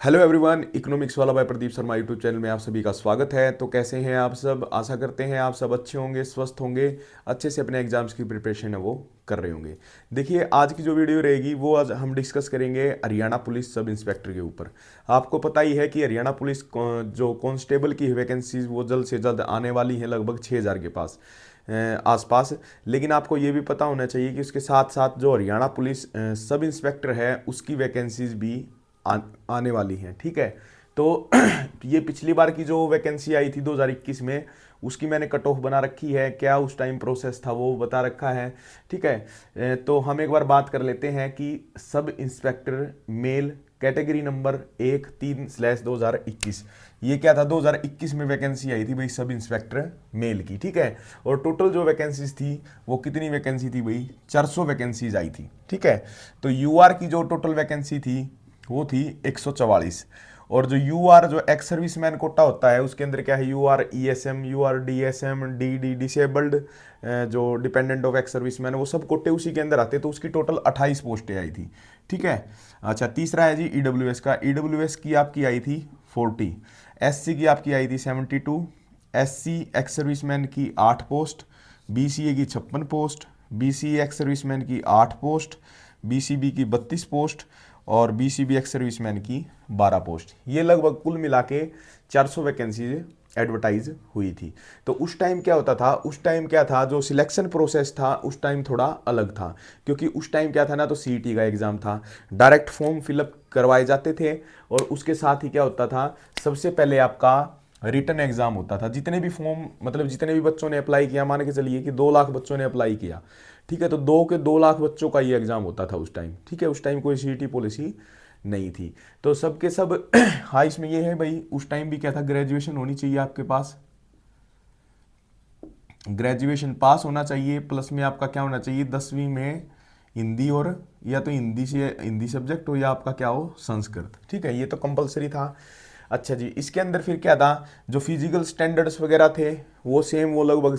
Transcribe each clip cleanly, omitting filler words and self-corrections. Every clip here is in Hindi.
हेलो एवरीवन, इकोनॉमिक्स वाला by Pradeep Sharma YouTube channel में आप सभी का स्वागत है। तो कैसे हैं आप सब? आशा करते हैं आप सब अच्छे होंगे, स्वस्थ होंगे, अच्छे से अपने एग्जाम्स की प्रिपरेशन है वो कर रहे होंगे। देखिए, आज की जो वीडियो रहेगी वो आज हम डिस्कस करेंगे हरियाणा पुलिस सब इंस्पेक्टर के ऊपर। आपको पता ही है कि हरियाणा पुलिस जो कांस्टेबल की वैकेंसीज वो जल्द से जल्द आने वाली है, लगभग 6,000 के पास आसपास। लेकिन आपको ये भी पता होना चाहिए कि उसके साथ साथ जो हरियाणा पुलिस सब इंस्पेक्टर है उसकी वैकेंसीज भी आने वाली हैं। ठीक है, तो ये पिछली बार की जो वैकेंसी आई थी 2021 में, उसकी मैंने कट ऑफ बना रखी है। क्या उस टाइम प्रोसेस था वो बता रखा है। ठीक है, तो हम एक बार बात कर लेते हैं कि sub inspector male category number 1/3/2021, ये क्या था? 2021 में वैकेंसी आई थी भाई सब इंस्पेक्टर मेल की। ठीक है, और टोटल जो वैकेंसीज थी वो कितनी वैकेंसी थी भाई? 400 वैकेंसीज आई थी। ठीक है, तो यूआर की जो टोटल वैकेंसी थी वो थी 144। और जो यू आर जो एक्स सर्विसमैन कोटा होता है उसके अंदर क्या है? U R E S M, U R D S M, D D disabled, जो डिपेंडेंट ऑफ एक्स सर्विसमैन, वो सब कोटे उसी के अंदर आते। तो उसकी टोटल 28 पोस्टें आई थी। ठीक है, अच्छा तीसरा है जी ईडब्ल्यू एस का। ईडब्ल्यू एस की आपकी आई थी 40, एस सी की आपकी आई थी 72, एस सी एक्स सर्विसमैन की 8 पोस्ट, बी सी ए की 56 post, B C ex serviceman की 8 पोस्ट, बी सी बी की 32 पोस्ट और B C B ex serviceman की 12 पोस्ट। ये लगभग कुल मिला के 400 वैकेंसीज एडवर्टाइज हुई थी। तो उस टाइम क्या होता था? उस टाइम क्या था, जो सिलेक्शन प्रोसेस था उस टाइम थोड़ा अलग था। क्योंकि उस टाइम क्या था ना, तो सीईटी का एग्ज़ाम था, डायरेक्ट फॉर्म फिलअप करवाए जाते थे। और उसके साथ ही क्या होता था, सबसे पहले आपका रिटन एग्जाम होता था। जितने भी फॉर्म, मतलब जितने भी बच्चों ने अप्लाई किया, मान के चलिए कि 2 लाख बच्चों ने अप्लाई किया। ठीक है, तो 2 लाख बच्चों का ये एग्जाम होता था उस टाइम। ठीक है, उस टाइम कोई सीईटी पॉलिसी नहीं थी। तो सबके सब हाँ, इसमें ये है भाई, उस टाइम भी क्या था, ग्रेजुएशन होनी चाहिए आपके पास, ग्रेजुएशन पास होना चाहिए, प्लस में आपका क्या होना चाहिए, 10वीं में हिंदी, और या तो हिंदी से हिंदी सब्जेक्ट हो या आपका क्या हो, संस्कृत। ठीक है, ये तो कंपलसरी था। अच्छा जी, इसके अंदर फिर क्या था, जो फिजिकल स्टैंडर्ड्स वगैरह थे वो सेम, वो लगभग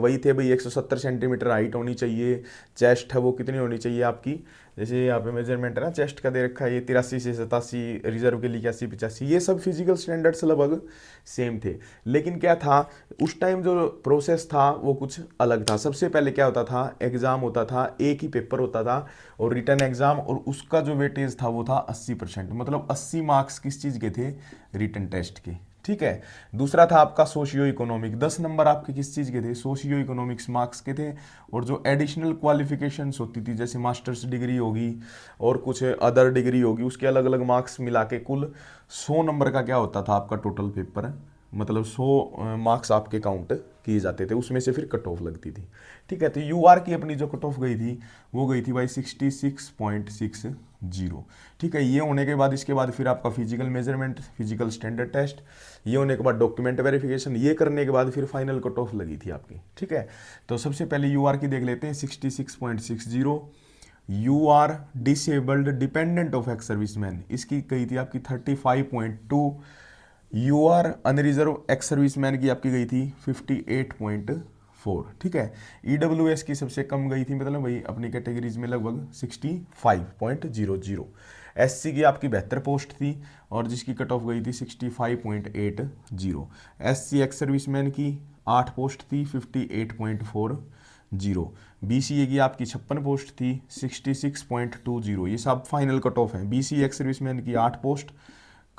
वही थे भाई। 170 सेंटीमीटर हाइट होनी चाहिए, चेस्ट है वो कितनी होनी चाहिए आपकी, जैसे यहाँ पे मेजरमेंट है ना चेस्ट का दे रखा है, ये 83 से 87, रिजर्व के लिए 81 85, ये सब फिजिकल स्टैंडर्ड्स लगभग सेम थे। लेकिन क्या था, उस टाइम जो प्रोसेस था वो कुछ अलग था। सबसे पहले क्या होता था, एग्जाम होता था, एक ही पेपर होता था और रिटर्न एग्जाम, और उसका जो वेटेज था वो था 80%, मतलब 80 मार्क्स किस चीज़ के थे? रिटर्न टेस्ट के। ठीक है, दूसरा था आपका सोशियो इकोनॉमिक, 10 नंबर आपके किस चीज़ के थे? सोशियो इकोनॉमिक्स मार्क्स के थे। और जो एडिशनल क्वालिफिकेशंस होती थी, जैसे मास्टर्स डिग्री होगी और कुछ अदर डिग्री होगी, उसके अलग अलग मार्क्स मिला के कुल 100 नंबर का क्या होता था आपका टोटल पेपर, मतलब 100 मार्क्स आपके काउंट किए जाते थे, उसमें से फिर कट ऑफ लगती थी। ठीक है, तो यू आर की अपनी जो कट ऑफ गई थी वो गई थी भाई 66.60। ठीक है, ये होने के बाद इसके बाद फिर आपका physical measurement, physical standard test, ये होने के बाद डॉक्यूमेंट वेरिफिकेशन, ये करने के बाद फिर फाइनल कट ऑफ लगी थी आपकी। ठीक है, तो सबसे पहले यू आर की देख लेते हैं, 66.60। U R disabled dependent of ex serviceman, इसकी गई थी आपकी 35.2। U R unreserved ex serviceman की आपकी गई थी 58.4। ठीक है, ईडब्ल्यू एस की सबसे कम गई थी, मतलब वही अपनी कैटेगरीज में लगभग 65.00। एस सी की आपकी 72 पोस्ट थी और जिसकी कट ऑफ गई थी 65.80। एस सी एक्स सर्विसमैन की 8 पोस्ट थी 58.40। बी सी ए की आपकी 56 पोस्ट थी 66.20। ये सब फाइनल कट ऑफ है। बी सी एक्स सर्विसमैन की 8 पोस्ट,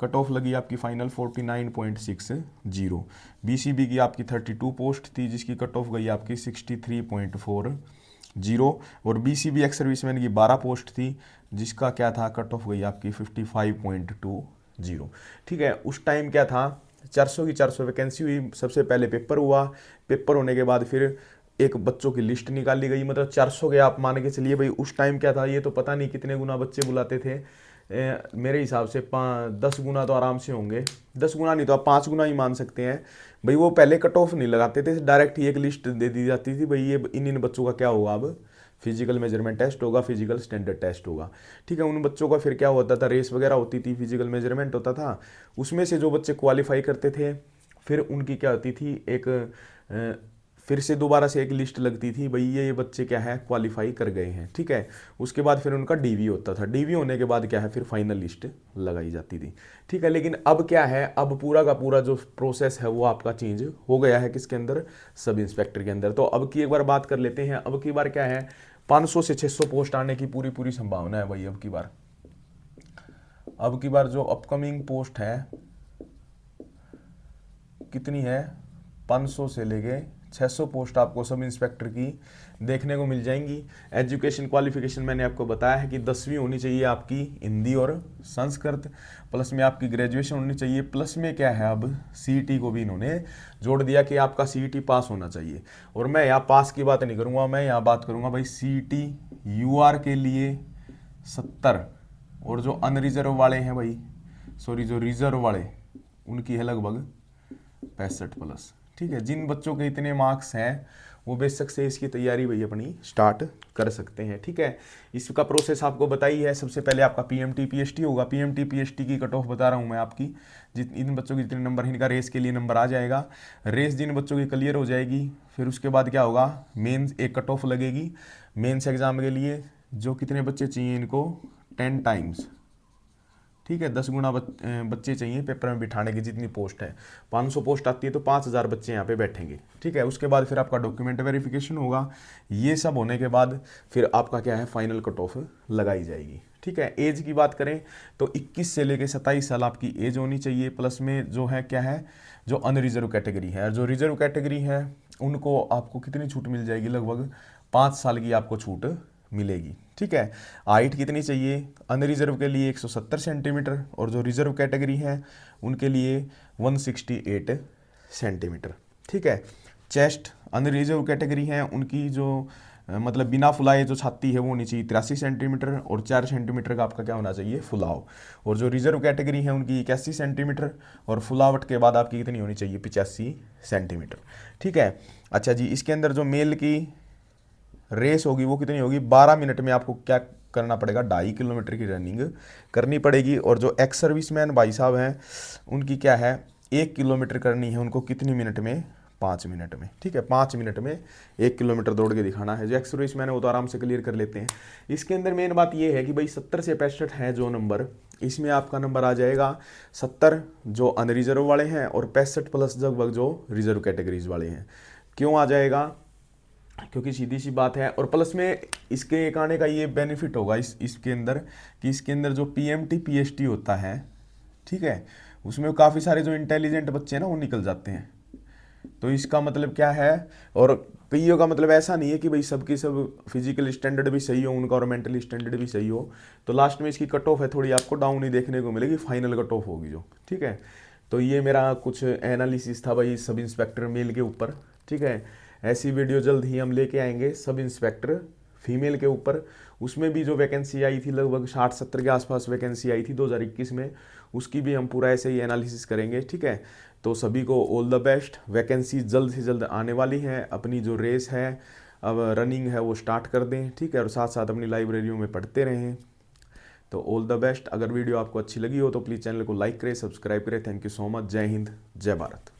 कट ऑफ लगी आपकी फाइनल 49.60। बीसीबी की आपकी 32 पोस्ट थी जिसकी कट ऑफ गई आपकी 63.40। और बीसीबी एक्स सर्विसमैन की 12 पोस्ट थी जिसका क्या था, कट ऑफ गई आपकी 55.20। ठीक है, उस टाइम क्या था, 400 की 400 वैकेंसी हुई। सबसे पहले पेपर हुआ, पेपर होने के बाद फिर एक बच्चों की लिस्ट निकाली गई, मतलब 400 के आप मान के चलिए भाई। उस टाइम क्या था, ये तो पता नहीं कितने गुना बच्चे बुलाते थे, मेरे हिसाब से 10 गुना तो आराम से होंगे। 10 गुना नहीं तो आप 5 गुना ही मान सकते हैं भाई। वो पहले कट ऑफ नहीं लगाते थे, डायरेक्ट ही एक लिस्ट दे दी जाती थी भाई, ये इन इन बच्चों का क्या होगा, अब फिजिकल मेजरमेंट टेस्ट होगा, फिजिकल स्टैंडर्ड टेस्ट होगा। ठीक है, उन बच्चों का फिर क्या होता था, रेस वगैरह होती थी, फिजिकल मेजरमेंट होता था, उसमें से जो बच्चे क्वालिफाई करते थे फिर उनकी क्या होती थी, एक फिर से दोबारा से एक लिस्ट लगती थी, भाई ये बच्चे क्या है क्वालिफाई कर गए हैं, ठीक है। उसके बाद फिर उनका डीवी होता था, डीवी होने के बाद क्या है फिर फाइनल लिस्ट लगाई जाती थी, ठीक है। लेकिन अब क्या है, अब पूरा का पूरा जो प्रोसेस है वो आपका चेंज हो गया है किसके अंदर, सब इंस्पेक्टर के अंदर। तो अब की एक बार बात कर लेते हैं, अब की बार क्या है 500 से 600 पोस्ट आने की पूरी पूरी संभावना है भाई। अब की बार जो अपकमिंग पोस्ट है कितनी है, 500 से लेके 600 पोस्ट आपको सब इंस्पेक्टर की देखने को मिल जाएंगी। एजुकेशन क्वालिफिकेशन मैंने आपको बताया है कि 10वीं होनी चाहिए आपकी हिंदी और संस्कृत, प्लस में आपकी ग्रेजुएशन होनी चाहिए, प्लस में क्या है अब सीईटी को भी इन्होंने जोड़ दिया कि आपका सीईटी पास होना चाहिए। और मैं यहाँ पास की बात नहीं करूँगा, मैं यहाँ बात करूँगा भाई सीईटी यूआर के लिए 70, और जो अनरिजर्व वाले हैं भाई, सॉरी जो रिजर्व वाले उनकी है लगभग 65+, ठीक है। जिन बच्चों के इतने मार्क्स हैं वो बेशक से इसकी तैयारी भाई अपनी स्टार्ट कर सकते हैं, ठीक है। इसका प्रोसेस आपको बताई है। सबसे पहले आपका पीएमटी पीएसटी होगा, पीएमटी पीएसटी की कट ऑफ बता रहा हूँ मैं आपकी, इन बच्चों के जितने नंबर हैं इनका रेस के लिए नंबर आ जाएगा। रेस जिन बच्चों की क्लियर हो जाएगी फिर उसके बाद क्या होगा, मेंस एक कट ऑफ लगेगी मेंस एग्जाम के लिए, जो कितने बच्चे चाहिए इनको 10 टाइम्स, ठीक है, 10 गुना बच्चे चाहिए पेपर में बिठाने की, जितनी पोस्ट है 500 पोस्ट आती है तो 5000 बच्चे यहाँ पे बैठेंगे, ठीक है। उसके बाद फिर आपका डॉक्यूमेंट वेरिफिकेशन होगा, ये सब होने के बाद फिर आपका क्या है फाइनल कट ऑफ लगाई जाएगी, ठीक है। एज की बात करें तो 21 से लेकर 27 साल आपकी एज होनी चाहिए, प्लस में जो है क्या है जो अनरिजर्व कैटेगरी है, जो रिजर्व कैटेगरी है उनको आपको कितनी छूट मिल जाएगी, लगभग 5 साल की आपको छूट मिलेगी, ठीक है। हाइट कितनी चाहिए, अनरिजर्व के लिए 170 सेंटीमीटर और जो रिजर्व कैटेगरी है उनके लिए 168 सेंटीमीटर, ठीक है। चेस्ट अनरिजर्व कैटेगरी है उनकी जो मतलब बिना फुलाए जो छाती है वो होनी चाहिए 83 सेंटीमीटर और 4 सेंटीमीटर का आपका क्या होना चाहिए फुलाव, और जो रिजर्व कैटेगरी है उनकी 81 सेंटीमीटर और फुलावट के बाद आपकी कितनी होनी चाहिए 85 सेंटीमीटर, ठीक है। अच्छा जी, इसके अंदर जो मेल की रेस होगी वो कितनी होगी, 12 मिनट में आपको क्या करना पड़ेगा, 2.5 किलोमीटर की रनिंग करनी पड़ेगी। और जो एक्स सर्विसमैन भाई साहब हैं उनकी क्या है 1 किलोमीटर करनी है उनको कितनी मिनट में, 5 मिनट में, ठीक है। 5 मिनट में 1 किलोमीटर दौड़ के दिखाना है। जो एक्स सर्विसमैन है वो तो आराम से क्लियर कर लेते हैं। इसके अंदर मेन बात ये है कि भाई 70 से 65 है जो नंबर, इसमें आपका नंबर आ जाएगा 70 जो अनरिजर्व वाले हैं और 65+ लगभग जो रिजर्व कैटेगरीज वाले हैं। क्यों आ जाएगा, क्योंकि सीधी सी बात है। और प्लस में इसके एक आने का ये बेनिफिट होगा इसके अंदर कि इसके अंदर जो पीएमटी पीएसटी होता है, ठीक है, उसमें काफ़ी सारे जो इंटेलिजेंट बच्चे हैं ना वो निकल जाते हैं। तो इसका मतलब क्या है, और कईयों का मतलब ऐसा नहीं है कि भाई सबकी सब फिजिकल स्टैंडर्ड भी सही हो उनका और मेंटली स्टैंडर्ड भी सही हो, तो लास्ट में इसकी कट ऑफ है थोड़ी आपको डाउन ही देखने को मिलेगी, फाइनल कट ऑफ होगी जो, ठीक है। तो ये मेरा कुछ एनालिसिस था भाई सब इंस्पेक्टर मेल के ऊपर, ठीक है। ऐसी वीडियो जल्द ही हम लेके आएंगे सब इंस्पेक्टर फीमेल के ऊपर। उसमें भी जो वैकेंसी आई थी लगभग 60-70 के आसपास वैकेंसी आई थी 2021 में, उसकी भी हम पूरा ऐसे ही एनालिसिस करेंगे, ठीक है। तो सभी को ऑल द बेस्ट। वैकेंसी जल्द से जल्द आने वाली है, अपनी जो रेस है अब रनिंग है वो स्टार्ट कर दें, ठीक है, और साथ साथ अपनी लाइब्रेरियों में पढ़ते रहें। तो ऑल द बेस्ट। अगर वीडियो आपको अच्छी लगी हो तो प्लीज़ चैनल को लाइक करें, सब्सक्राइब करें। Thank you so much. जय हिंद, जय भारत।